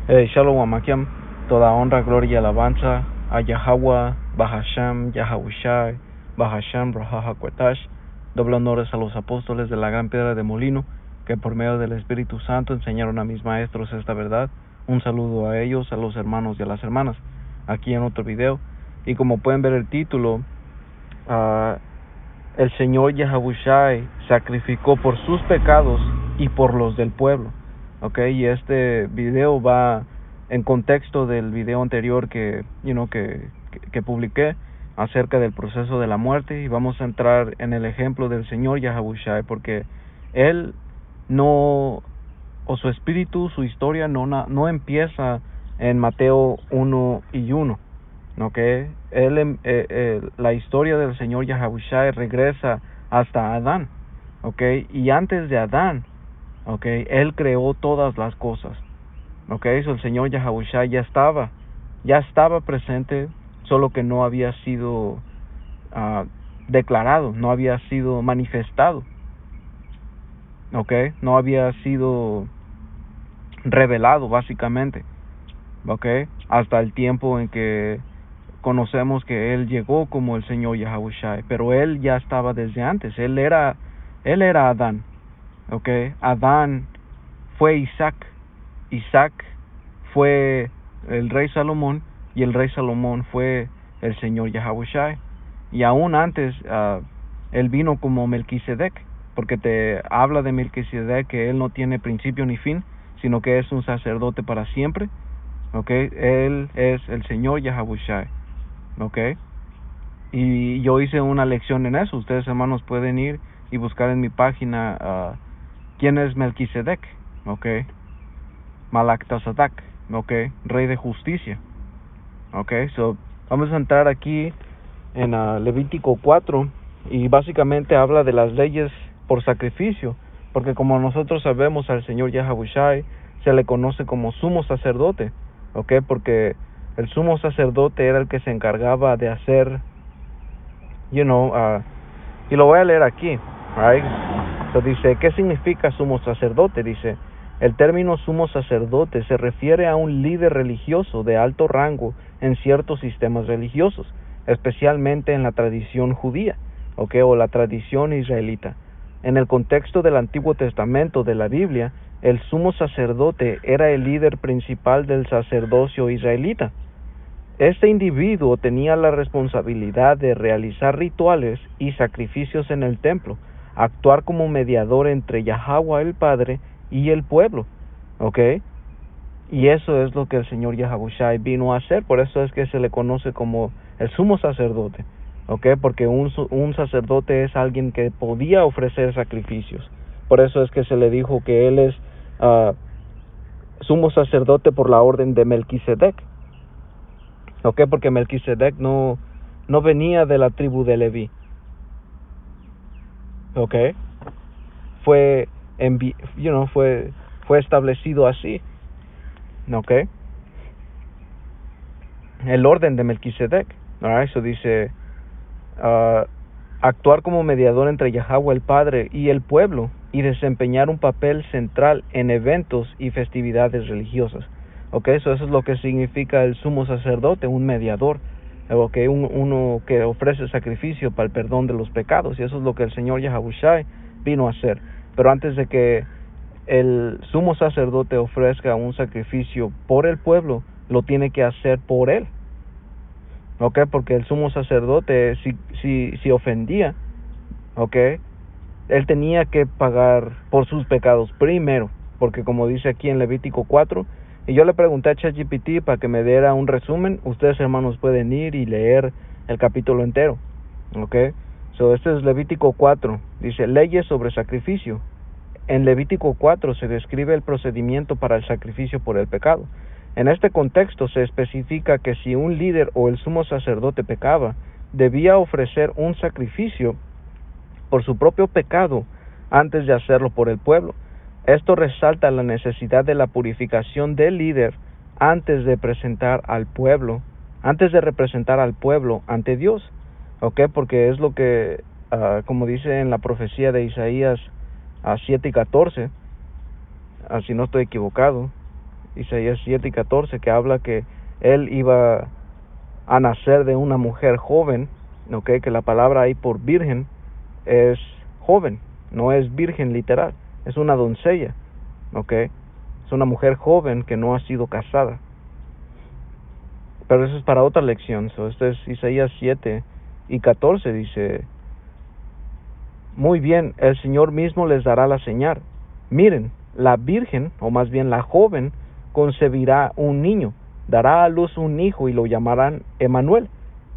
Shalom Amakiam, toda honra, gloria y alabanza a Yahweh, Bahasham, Yahahushai, Bahasham, Rahahakwetash. Doble honores a los apóstoles de la gran piedra de molino, que por medio del Espíritu Santo enseñaron a mis maestros esta verdad. Un saludo a ellos, a los hermanos y a las hermanas, aquí en otro video. Y como pueden ver el título, el Señor Yahahushai sacrificó por sus pecados y por los del pueblo. Y este video va en contexto del video anterior que publiqué acerca del proceso de la muerte, y vamos a entrar en el ejemplo del Señor Yahahushai, porque él no, o su espíritu, su historia no empieza en Mateo 1:1. La historia del Señor Yahahushai regresa hasta Adán, y antes de Adán, él creó todas las cosas, el Señor Yahahushai ya estaba presente, solo que no había sido declarado, no había sido manifestado, no había sido revelado básicamente, hasta el tiempo en que conocemos que él llegó como el Señor Yahahushai, pero él ya estaba desde antes. Él era Adán, Adán fue Isaac fue el rey Salomón, y el rey Salomón fue el Señor Yahahushai. Y aún antes él vino como Melquisedec, porque te habla de Melquisedec que él no tiene principio ni fin, sino que es un sacerdote para siempre. Él es el Señor Yahahushai. Y yo hice una lección en eso. Ustedes, hermanos, pueden ir y buscar en mi página quién es Melquisedec, Malaktasadak, rey de justicia. So vamos a entrar aquí en Levítico 4, y básicamente habla de las leyes por sacrificio, porque como nosotros sabemos, al Señor Yahahushai se le conoce como sumo sacerdote, porque el sumo sacerdote era el que se encargaba de hacer, y lo voy a leer aquí, right? So dice, ¿qué significa sumo sacerdote? Dice, el término sumo sacerdote se refiere a un líder religioso de alto rango en ciertos sistemas religiosos, especialmente en la tradición judía, o la tradición israelita. En el contexto del Antiguo Testamento de la Biblia, el sumo sacerdote era el líder principal del sacerdocio israelita. Este individuo tenía la responsabilidad de realizar rituales y sacrificios en el templo, actuar como mediador entre Yahweh el Padre y el pueblo, y eso es lo que el Señor Yahahushai vino a hacer. Por eso es que se le conoce como el sumo sacerdote, porque un sacerdote es alguien que podía ofrecer sacrificios. Por eso es que se le dijo que él es sumo sacerdote por la orden de Melquisedec, porque Melquisedec no venía de la tribu de Leví, fue establecido así, el orden de Melquisedec. Eso dice, actuar como mediador entre Yahweh el Padre y el pueblo, y desempeñar un papel central en eventos y festividades religiosas. Eso es lo que significa el sumo sacerdote, un mediador, uno que ofrece sacrificio para el perdón de los pecados, y eso es lo que el Señor Yahahushai vino a hacer. Pero antes de que el sumo sacerdote ofrezca un sacrificio por el pueblo, lo tiene que hacer por él, porque el sumo sacerdote, si ofendía, él tenía que pagar por sus pecados primero, porque como dice aquí en Levítico 4, y yo le pregunté a ChatGPT para que me diera un resumen. Ustedes, hermanos, pueden ir y leer el capítulo entero, So, este es Levítico 4, dice, leyes sobre sacrificio. En Levítico 4 se describe el procedimiento para el sacrificio por el pecado. En este contexto se especifica que si un líder o el sumo sacerdote pecaba, debía ofrecer un sacrificio por su propio pecado antes de hacerlo por el pueblo. Esto resalta la necesidad de la purificación del líder antes de representar al pueblo ante Dios, porque es lo que, como dice en la profecía de Isaías 7:14, si no estoy equivocado, Isaías 7 y 14, que habla que él iba a nacer de una mujer joven, ¿ok? Que la palabra ahí por virgen es joven, no es virgen literal, es una doncella, ¿ok? Es una mujer joven que no ha sido casada. Pero eso es para otra lección. Este es Isaías 7 y 14, dice: muy bien, el Señor mismo les dará la señal. Miren, la virgen, o más bien la joven, concebirá un niño, dará a luz un hijo y lo llamarán Emanuel.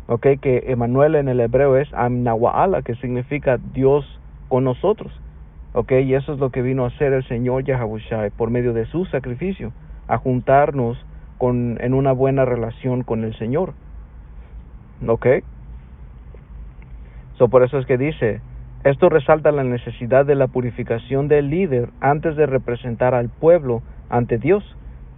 Ok, que Emanuel en el hebreo es Amnawa'ala, que significa Dios con nosotros. Ok, y eso es lo que vino a hacer el Señor Yahawashi por medio de su sacrificio, a juntarnos en una buena relación con el Señor. Ok, por eso es que dice: esto resalta la necesidad de la purificación del líder antes de representar al pueblo ante Dios.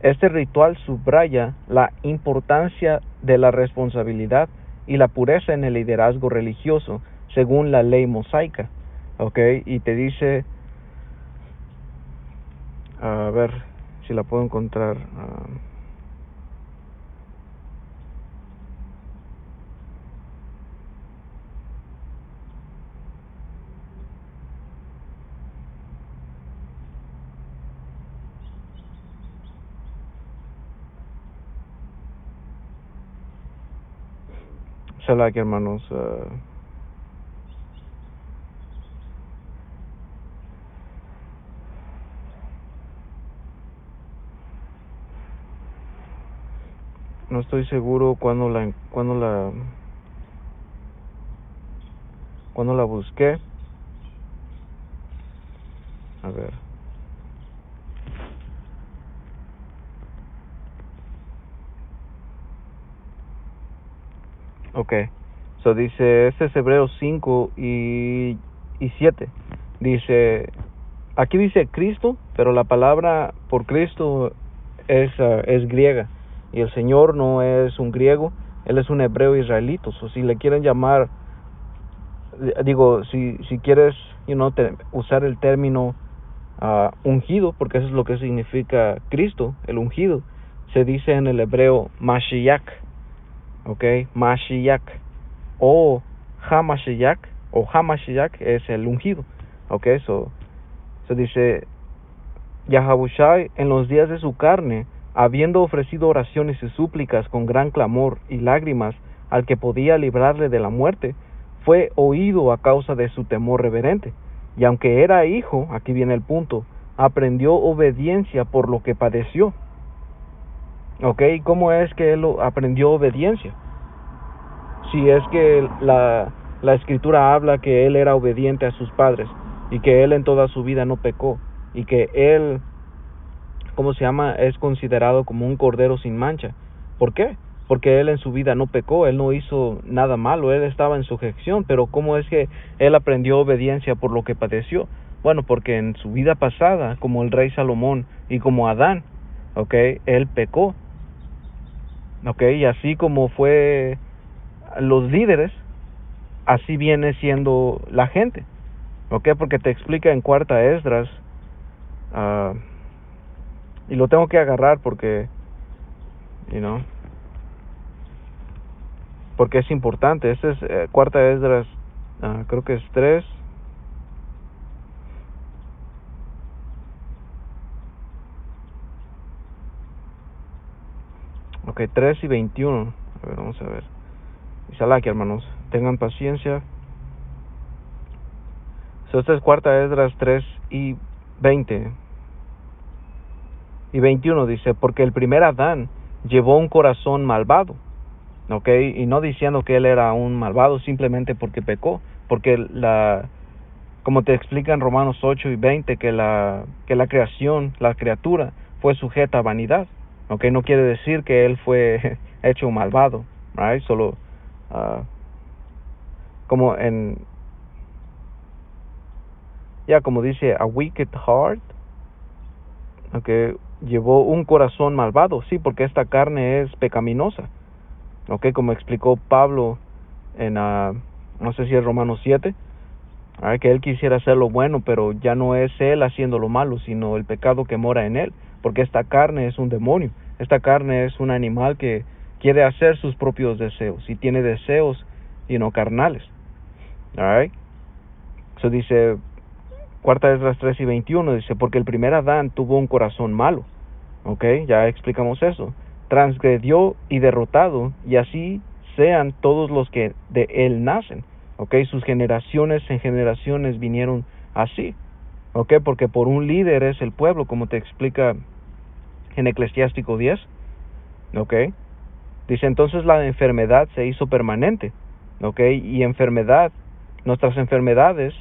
Este ritual subraya la importancia de la responsabilidad y la pureza en el liderazgo religioso según la ley mosaica. ¿Ok? Y te dice, a ver si la puedo encontrar. Shalak, hermanos. No estoy seguro cuando la busqué. A ver. Ok. Dice, este es Hebreos 5 y 7. Dice, aquí dice Cristo, pero la palabra por Cristo es griega. Y el Señor no es un griego, Él es un hebreo israelito. Si le quieren llamar, digo, si quieres usar el término ungido, porque eso es lo que significa Cristo, el ungido, se dice en el hebreo Mashiach. Ok, Mashiach. O Hamashiach es el ungido. Ok, eso dice: Yahawashi en los días de su carne, habiendo ofrecido oraciones y súplicas con gran clamor y lágrimas al que podía librarle de la muerte, fue oído a causa de su temor reverente. Y aunque era hijo, aquí viene el punto, aprendió obediencia por lo que padeció. Ok, ¿cómo es que él aprendió obediencia? Si es que la escritura habla que él era obediente a sus padres y que él en toda su vida no pecó y que él, es considerado como un cordero sin mancha. ¿Por qué? Porque él en su vida no pecó, él no hizo nada malo, él estaba en sujeción. Pero ¿cómo es que él aprendió obediencia por lo que padeció? Bueno, porque en su vida pasada, como el rey Salomón y como Adán, él pecó. Y así como fue los líderes, así viene siendo la gente. Porque te explica en Cuarta Esdras, y lo tengo que agarrar porque porque es importante. Este es Cuarta Esdras, creo que es 3. Ok, 3 y 21. A ver, vamos a ver. Salaki, hermanos, tengan paciencia. Esta es Cuarta Esdras 3 y 20 y 21. Dice: porque el primer Adán llevó un corazón malvado. Y no diciendo que él era un malvado simplemente porque pecó, porque como te explica en Romanos 8 y 20, que la creación, la criatura, fue sujeta a vanidad. No quiere decir que él fue hecho malvado, right? Solo como como dice, a wicked heart, llevó un corazón malvado, sí, porque esta carne es pecaminosa. Como explicó Pablo en, no sé si es Romanos 7, que él quisiera hacer lo bueno, pero ya no es él haciendo lo malo, sino el pecado que mora en él. porque esta carne es un demonio. Esta carne es un animal que quiere hacer sus propios deseos y tiene deseos, carnales. Alright. So dice, Cuarta Esdras 3:21, dice, porque el primer Adán tuvo un corazón malo. Ya explicamos eso. Transgredió y derrotado, y así sean todos los que de él nacen. Sus generaciones en generaciones vinieron así. Porque por un líder es el pueblo, como te explica en Eclesiástico 10. Dice, entonces la enfermedad se hizo permanente. Y nuestras enfermedades,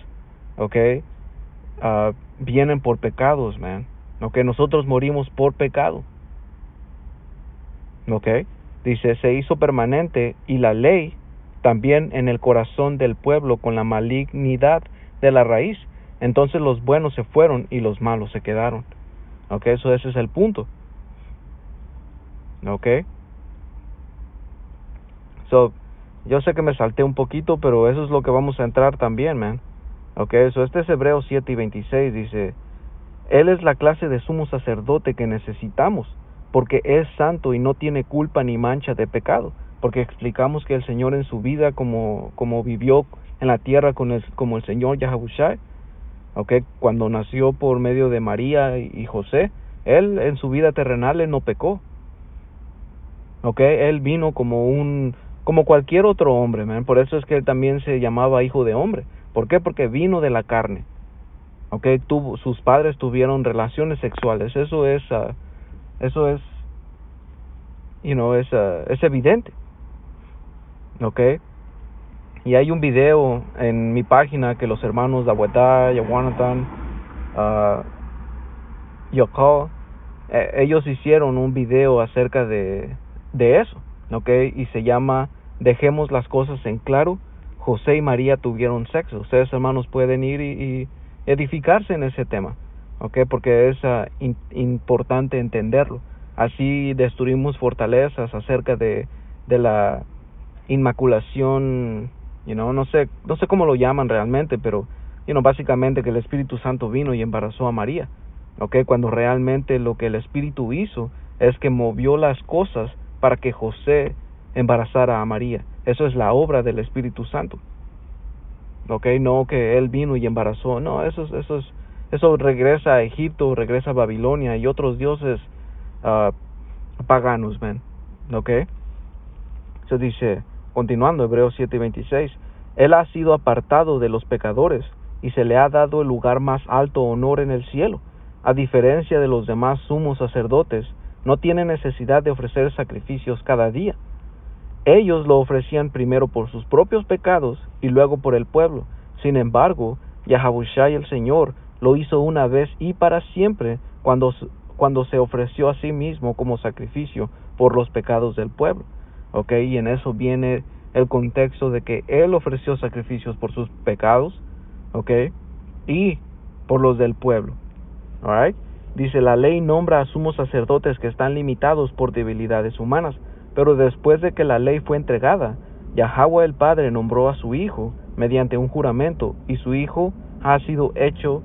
vienen por pecados, man. Nosotros morimos por pecado. Dice, se hizo permanente, y la ley también en el corazón del pueblo con la malignidad de la raíz. Entonces los buenos se fueron y los malos se quedaron. Ese es el punto. Yo sé que me salté un poquito, pero eso es lo que vamos a entrar también, man. Este es Hebreos 7:26, dice, Él es la clase de sumo sacerdote que necesitamos, porque es santo y no tiene culpa ni mancha de pecado. Porque explicamos que el Señor en su vida, como vivió en la tierra como el Señor Yahabushai, cuando nació por medio de María y José, Él en su vida terrenal, Él no pecó. Él vino como cualquier otro hombre, man. Por eso es que Él también se llamaba hijo de hombre. ¿Por qué? Porque vino de la carne. Sus padres tuvieron relaciones sexuales. Eso es evidente. Y hay un video en mi página que los hermanos Dawetá, Yawanathan, Yokal, ellos hicieron un video acerca de eso. Y se llama Dejemos las cosas en claro. José y María tuvieron sexo. Ustedes, hermanos, pueden ir y edificarse en ese tema, porque es importante entenderlo. Así destruimos fortalezas acerca de la inmaculación, no sé cómo lo llaman realmente, pero básicamente que el Espíritu Santo vino y embarazó a María, cuando realmente lo que el Espíritu hizo es que movió las cosas para que José embarazara a María. Eso es la obra del Espíritu Santo. No que él vino y embarazó. No, eso regresa a Egipto, regresa a Babilonia y otros dioses paganos, man. Se dice, continuando, Hebreos 7:26, Él ha sido apartado de los pecadores y se le ha dado el lugar más alto honor en el cielo. A diferencia de los demás sumos sacerdotes, no tiene necesidad de ofrecer sacrificios cada día. Ellos lo ofrecían primero por sus propios pecados y luego por el pueblo. Sin embargo, Yahabushai el Señor lo hizo una vez y para siempre cuando se ofreció a sí mismo como sacrificio por los pecados del pueblo. Y en eso viene el contexto de que Él ofreció sacrificios por sus pecados, y por los del pueblo. Alright. Dice, la ley nombra a sumos sacerdotes que están limitados por debilidades humanas, pero después de que la ley fue entregada, Yahweh el Padre nombró a su Hijo mediante un juramento, y su Hijo ha sido hecho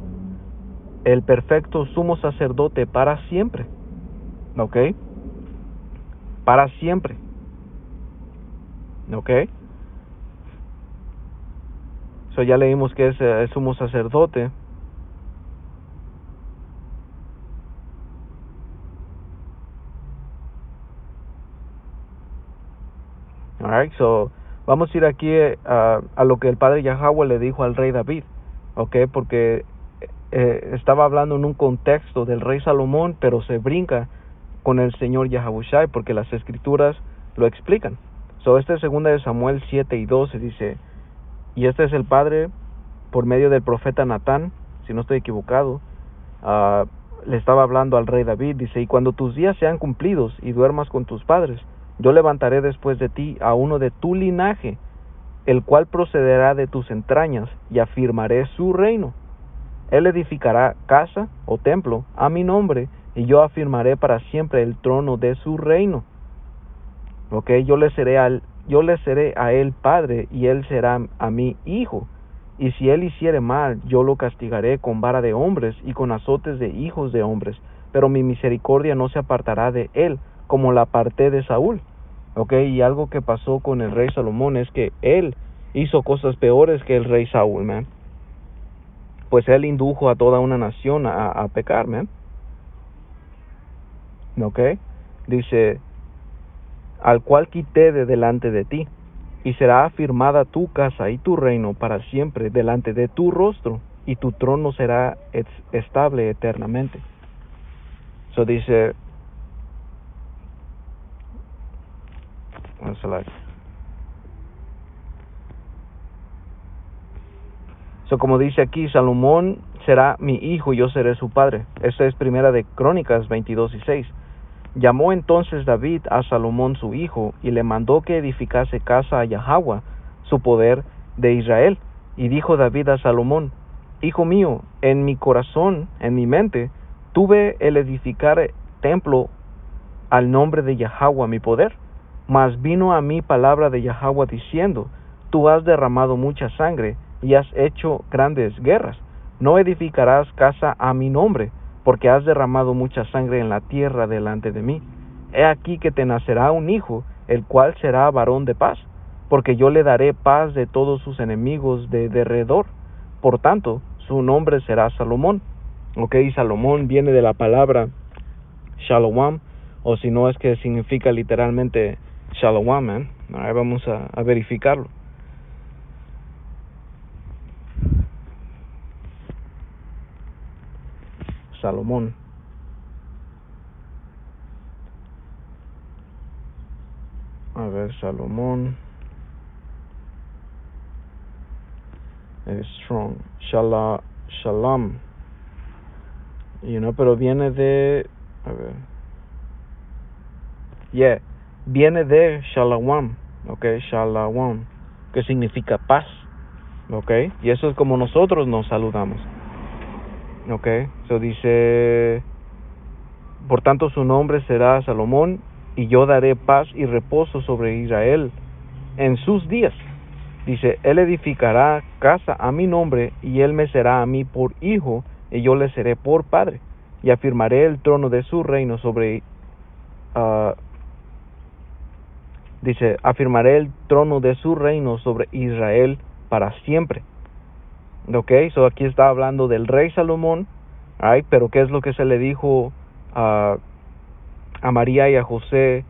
el perfecto sumo sacerdote para siempre. Para siempre. Ya leímos que es el sumo sacerdote. Alright, vamos a ir aquí a lo que el padre Yahweh le dijo al rey David, porque estaba hablando en un contexto del rey Salomón, pero se brinca con el Señor Yahabushai, porque las escrituras lo explican. Este es 2 de Samuel 7:12, dice, y este es el padre, por medio del profeta Natán, si no estoy equivocado, le estaba hablando al rey David, dice, y cuando tus días sean cumplidos y duermas con tus padres, yo levantaré después de ti a uno de tu linaje, el cual procederá de tus entrañas, y afirmaré su reino. Él edificará casa o templo a mi nombre, y yo afirmaré para siempre el trono de su reino. Yo le seré a él padre, y él será a mí hijo. Y si él hiciere mal, yo lo castigaré con vara de hombres y con azotes de hijos de hombres. pero mi misericordia no se apartará de él, como la aparté de Saúl. Y algo que pasó con el rey Salomón es que él hizo cosas peores que el rey Saúl, man. Pues él indujo a toda una nación a pecar, man. Dice, al cual quité de delante de ti, y será afirmada tu casa y tu reino para siempre delante de tu rostro, y tu trono será estable eternamente. Dice, como dice aquí, Salomón será mi hijo y yo seré su padre. Esta es primera de Crónicas 22:6. Llamó entonces David a Salomón su hijo, y le mandó que edificase casa a Yahweh, su poder de Israel. Y dijo David a Salomón, hijo mío, en mi corazón, en mi mente, tuve el edificar templo al nombre de Yahweh mi poder. Mas vino a mí palabra de Yahweh diciendo, tú has derramado mucha sangre, y has hecho grandes guerras. No edificarás casa a mi nombre, porque has derramado mucha sangre en la tierra delante de mí. He aquí que te nacerá un hijo, el cual será varón de paz, porque yo le daré paz de todos sus enemigos de derredor. Por tanto, su nombre será Salomón. Salomón viene de la palabra Shalom, o si no es que significa literalmente Shalom, man. Ahora vamos a verificarlo. Salomón. A ver, Salomón es strong. Shalom. Pero viene de, a ver. Viene de Shalom. Shalom, que significa paz. Y eso es como nosotros nos saludamos. Dice, por tanto su nombre será Salomón, y yo daré paz y reposo sobre Israel en sus días. Dice, él edificará casa a mi nombre, y él me será a mí por hijo, y yo le seré por padre, y afirmaré el trono de su reino sobre afirmaré el trono de su reino sobre Israel para siempre. Aquí está hablando del rey Salomón, pero ¿qué es lo que se le dijo a María y a José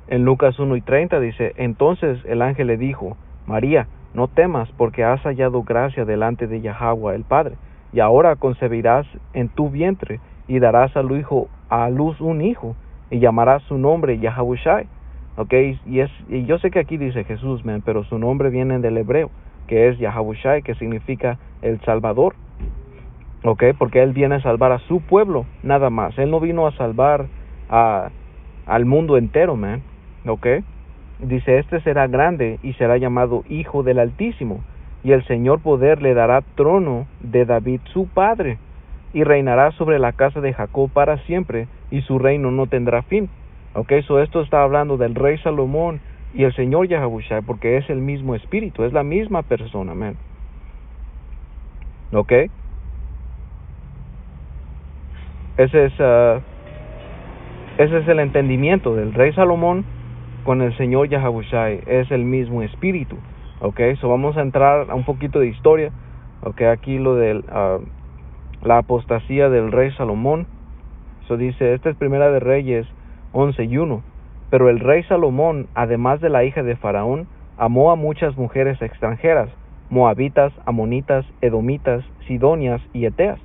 en Lucas 1:30? Dice, entonces el ángel le dijo, María, no temas, porque has hallado gracia delante de Yahweh el Padre, y ahora concebirás en tu vientre, y darás a luz un hijo, y llamarás su nombre Yahushai. Y yo sé que aquí dice Jesús, pero su nombre viene del hebreo, que es Yahushai, que significa el Salvador. Porque él viene a salvar a su pueblo, nada más. Él no vino a salvar al mundo entero, man. Dice, este será grande y será llamado Hijo del Altísimo, y el Señor poder le dará trono de David su padre, y reinará sobre la casa de Jacob para siempre, y su reino no tendrá fin. Esto está hablando del rey Salomón y el Señor Yahushua, porque es el mismo espíritu, es la misma persona, man. Ese es el entendimiento del rey Salomón con el Señor Yahushua, es el mismo espíritu. Vamos a entrar a un poquito de historia. Aquí lo de la apostasía del rey Salomón. Dice, esta es Primera de Reyes 11:1. Pero el rey Salomón, además de la hija de Faraón, amó a muchas mujeres extranjeras, moabitas, amonitas, edomitas, sidonias y eteas,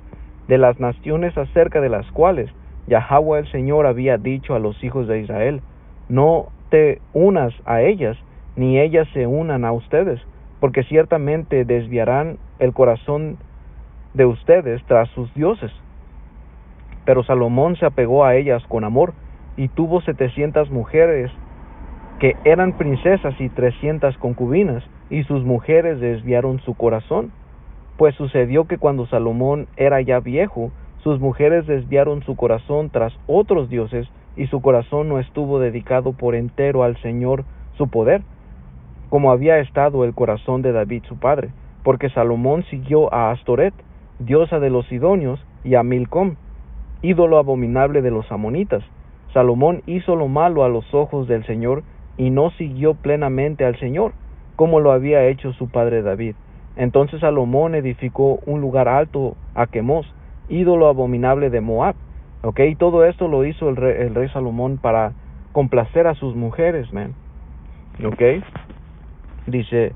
de las naciones acerca de las cuales Yahweh el Señor había dicho a los hijos de Israel, no te unas a ellas, ni ellas se unan a ustedes, porque ciertamente desviarán el corazón de ustedes tras sus dioses. Pero Salomón se apegó a ellas con amor, y tuvo 700 mujeres que eran princesas y 300 concubinas, y sus mujeres desviaron su corazón. Pues sucedió que cuando Salomón era ya viejo, sus mujeres desviaron su corazón tras otros dioses, y su corazón no estuvo dedicado por entero al Señor su poder, como había estado el corazón de David su padre, porque Salomón siguió a Astoret, diosa de los sidonios, y a Milcom, ídolo abominable de los amonitas. Salomón hizo lo malo a los ojos del Señor y no siguió plenamente al Señor, como lo había hecho su padre David. Entonces Salomón edificó un lugar alto a Quemos, ídolo abominable de Moab. Y todo esto lo hizo el rey Salomón para complacer a sus mujeres, man. Dice,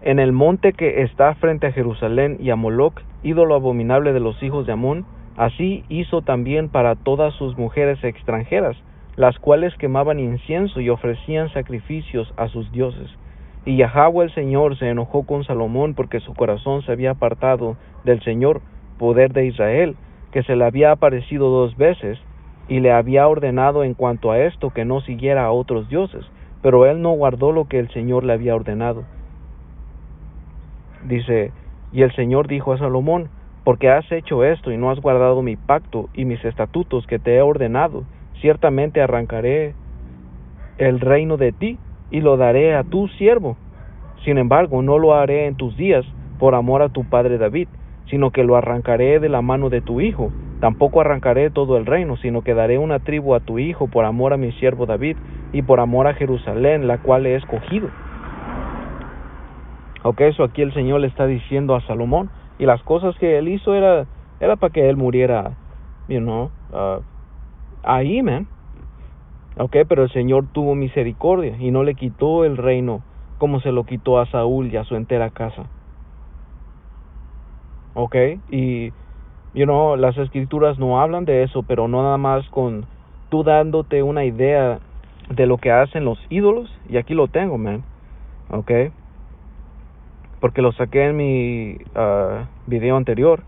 en el monte que está frente a Jerusalén y a Moloc, ídolo abominable de los hijos de Amón, así hizo también para todas sus mujeres extranjeras, las cuales quemaban incienso y ofrecían sacrificios a sus dioses. Y Yahweh el Señor se enojó con Salomón porque su corazón se había apartado del Señor, poder de Israel, que se le había aparecido 2 veces, y le había ordenado en cuanto a esto que no siguiera a otros dioses, pero él no guardó lo que el Señor le había ordenado. Dice, y el Señor dijo a Salomón, porque has hecho esto y no has guardado mi pacto y mis estatutos que te he ordenado, ciertamente arrancaré el reino de ti y lo daré a tu siervo. Sin embargo, no lo haré en tus días por amor a tu padre David, sino que lo arrancaré de la mano de tu hijo. Tampoco arrancaré todo el reino, sino que daré una tribu a tu hijo por amor a mi siervo David y por amor a Jerusalén, la cual he escogido. Eso aquí el Señor le está diciendo a Salomón, y las cosas que él hizo era para que él muriera, ahí, man. Pero el Señor tuvo misericordia y no le quitó el reino como se lo quitó a Saúl y a su entera casa. Y las escrituras no hablan de eso, pero no nada más con tú dándote una idea de lo que hacen los ídolos, y aquí lo tengo, man. Porque lo saqué en mi video anterior.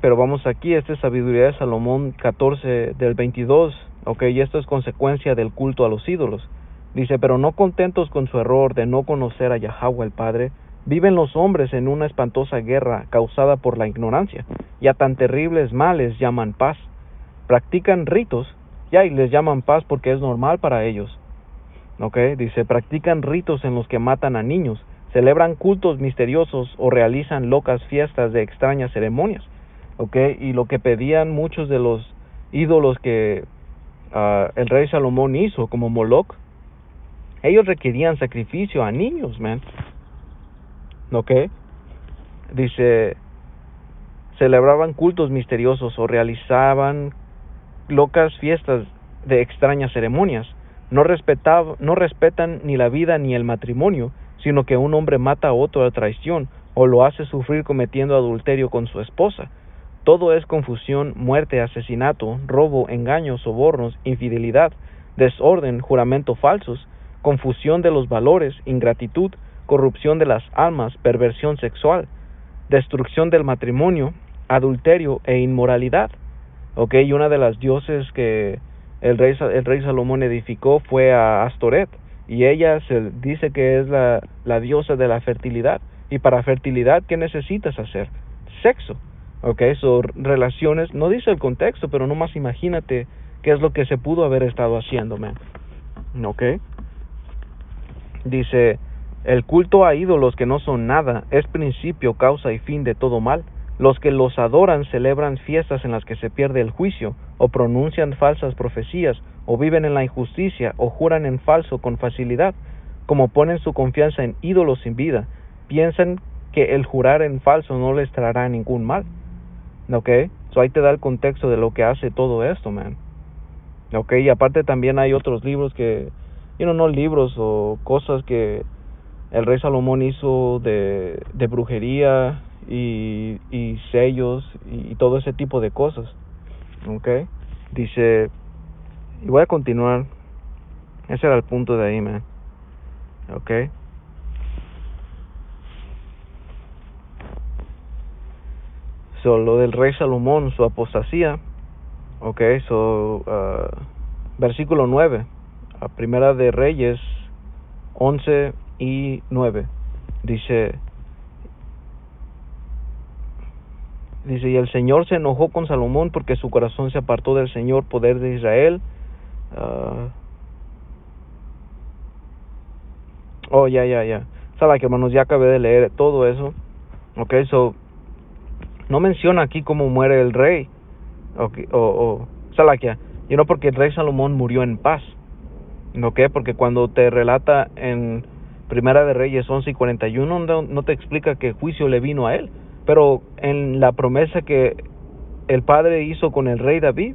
Pero vamos aquí, esta es Sabiduría de Salomón 14 del 22. Y esto es consecuencia del culto a los ídolos. Dice, pero no contentos con su error de no conocer a Yahweh el Padre, viven los hombres en una espantosa guerra causada por la ignorancia, y a tan terribles males llaman paz. Practican ritos, y les llaman paz porque es normal para ellos. Dice, practican ritos en los que matan a niños, celebran cultos misteriosos o realizan locas fiestas de extrañas ceremonias. Y lo que pedían muchos de los ídolos que el rey Salomón hizo, como Moloc, ellos requerían sacrificio a niños, man. Dice, celebraban cultos misteriosos o realizaban locas fiestas de extrañas ceremonias. No respetan ni la vida ni el matrimonio, sino que un hombre mata a otro a traición o lo hace sufrir cometiendo adulterio con su esposa. Todo es confusión, muerte, asesinato, robo, engaño, sobornos, infidelidad, desorden, juramento falsos, confusión de los valores, ingratitud, corrupción de las almas, perversión sexual, destrucción del matrimonio, adulterio e inmoralidad. Y una de las dioses que el rey Salomón edificó fue a Astoret, y ella se dice que es la diosa de la fertilidad. Y para fertilidad, ¿qué necesitas hacer? Sexo. Relaciones, no dice el contexto, pero nomás imagínate qué es lo que se pudo haber estado haciendo, man. Dice, el culto a ídolos que no son nada es principio, causa y fin de todo mal. Los que los adoran celebran fiestas en las que se pierde el juicio, o pronuncian falsas profecías, o viven en la injusticia, o juran en falso con facilidad. Como ponen su confianza en ídolos sin vida, piensan que el jurar en falso no les traerá ningún mal. Ahí te da el contexto de lo que hace todo esto, man. Y aparte también hay otros libros que, no libros o cosas que el rey Salomón hizo de brujería y sellos y todo ese tipo de cosas. Dice, y voy a continuar. Ese era el punto de ahí, man. Lo del rey Salomón, su apostasía. Versículo 9, Primera de Reyes 11 y 9. Dice, y el Señor se enojó con Salomón porque su corazón se apartó del Señor, poder de Israel. Sabe que, hermanos, ya acabé de leer todo eso. No menciona aquí cómo muere el rey. Salakia, porque el rey Salomón murió en paz. Porque cuando te relata en Primera de Reyes 11:41 no te explica que juicio le vino a él, pero en la promesa que el padre hizo con el rey David,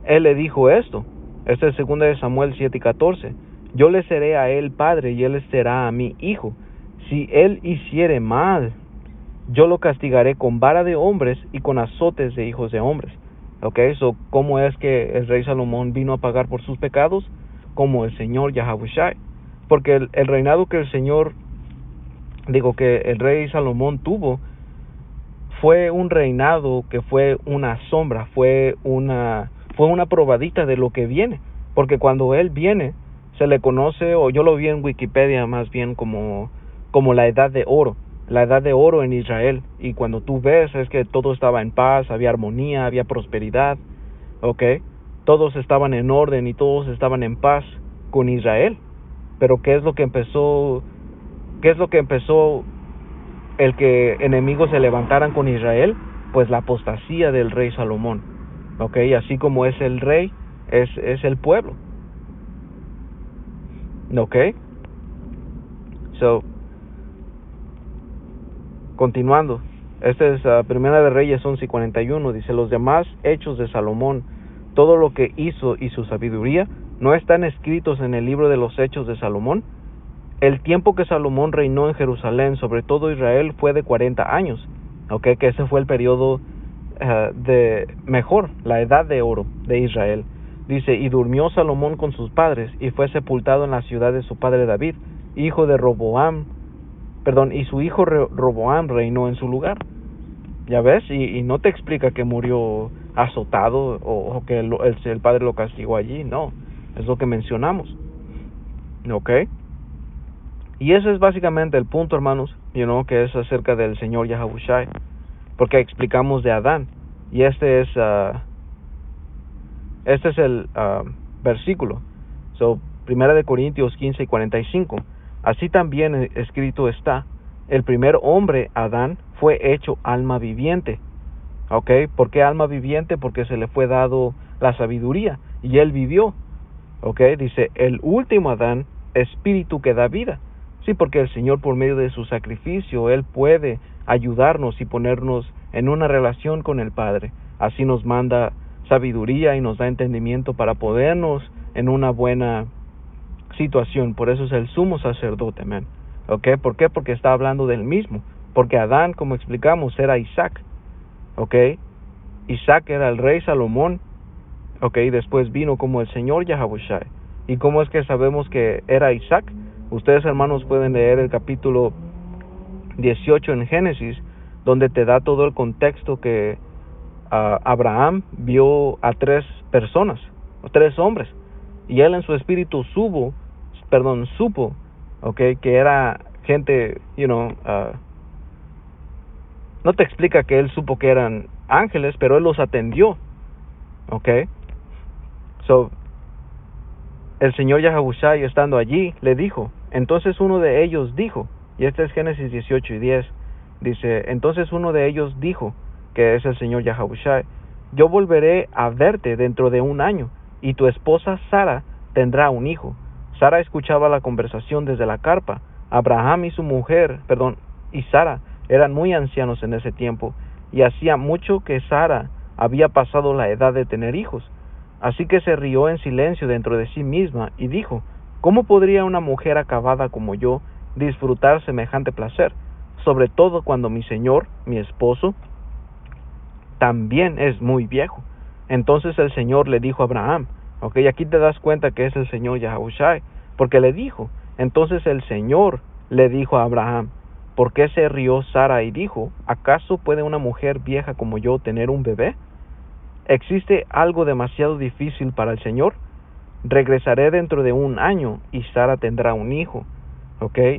él le dijo esto. Este es 2 de Samuel 7:14. Yo le seré a él padre y él será a mí hijo. Si él hiciere mal, yo lo castigaré con vara de hombres y con azotes de hijos de hombres. So, ¿cómo es que el rey Salomón vino a pagar por sus pecados? Como el Señor Yahawashi. Porque el reinado que que el rey Salomón tuvo, fue un reinado que fue una sombra, fue una probadita de lo que viene. Porque cuando él viene, se le conoce, o yo lo vi en Wikipedia más bien como la edad de oro. La edad de oro en Israel. Y cuando tú ves, es que todo estaba en paz, había armonía, había prosperidad. Todos estaban en orden y todos estaban en paz con Israel. Pero ¿qué es lo que empezó el que enemigos se levantaran con Israel? Pues la apostasía del rey Salomón. Así como es el rey, es el pueblo. So, continuando, este es Primera de Reyes 11:41. Dice: los demás hechos de Salomón, todo lo que hizo y su sabiduría, ¿no están escritos en el libro de los hechos de Salomón? El tiempo que Salomón reinó en Jerusalén sobre todo Israel fue de 40 años. Que ese fue el periodo de mejor, la edad de oro de Israel. Dice: y durmió Salomón con sus padres y fue sepultado en la ciudad de su padre David, hijo de Roboam. Y su hijo Roboam reinó en su lugar. Ya ves, y no te explica que murió azotado o que el padre lo castigó allí. No, es lo que mencionamos. Y ese es básicamente el punto, hermanos, que es acerca del Señor Yahawashi, porque explicamos de Adán. Y este es el versículo. Primera de Corintios 15:45. Así también escrito está: el primer hombre, Adán, fue hecho alma viviente. ¿Por qué alma viviente? Porque se le fue dado la sabiduría y él vivió. Dice: el último Adán, espíritu que da vida. Sí, porque el Señor, por medio de su sacrificio, él puede ayudarnos y ponernos en una relación con el Padre. Así nos manda sabiduría y nos da entendimiento para podernos en una buena situación. Por eso es el sumo sacerdote, man. ¿Por qué? Porque está hablando del mismo. Porque Adán, como explicamos, era Isaac. Isaac era el rey Salomón. Y después vino como el Señor Yahawashi. ¿Y cómo es que sabemos que era Isaac? Ustedes, hermanos, pueden leer el capítulo 18 en Génesis, donde te da todo el contexto que Abraham vio a 3 personas, 3 hombres, y él en su espíritu supo, que era gente, no te explica que él supo que eran ángeles, pero él los atendió. El Señor Yahawashi, estando allí, le dijo. Entonces uno de ellos dijo, y este es Génesis 18:10, dice: entonces uno de ellos dijo, que es el Señor Yahawashi: yo volveré a verte dentro de 1 año, y tu esposa Sara tendrá un hijo. Sara escuchaba la conversación desde la carpa. Abraham y su mujer, y Sara eran muy ancianos en ese tiempo, y hacía mucho que Sara había pasado la edad de tener hijos. Así que se rió en silencio dentro de sí misma y dijo: ¿cómo podría una mujer acabada como yo disfrutar semejante placer? Sobre todo cuando mi señor, mi esposo, también es muy viejo. Entonces el Señor le dijo a Abraham, aquí te das cuenta que es el Señor Yahawashi, porque le dijo. Entonces el Señor le dijo a Abraham: ¿por qué se rió Sara y dijo: ¿acaso puede una mujer vieja como yo tener un bebé? ¿Existe algo demasiado difícil para el Señor? Regresaré dentro de 1 año y Sara tendrá un hijo.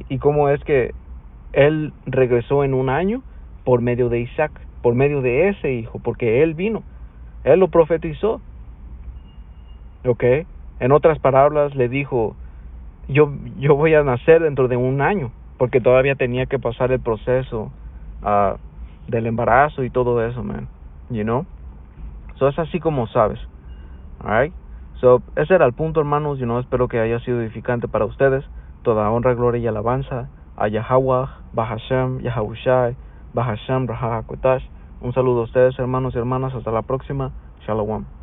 ¿Y cómo es que él regresó en 1 año? Por medio de Isaac, por medio de ese hijo, porque él vino, él lo profetizó. En otras palabras, le dijo: yo voy a nacer dentro de 1 año, porque todavía tenía que pasar el proceso del embarazo y todo eso, man. So, es así como sabes. Alright. So, ese era el punto, hermanos. Espero que haya sido edificante para ustedes. Toda honra, gloria y alabanza a Yahweh, Bahashem, Yahushai, Bahashem, Rahahakotash. Un saludo a ustedes, hermanos y hermanas. Hasta la próxima. Shalom.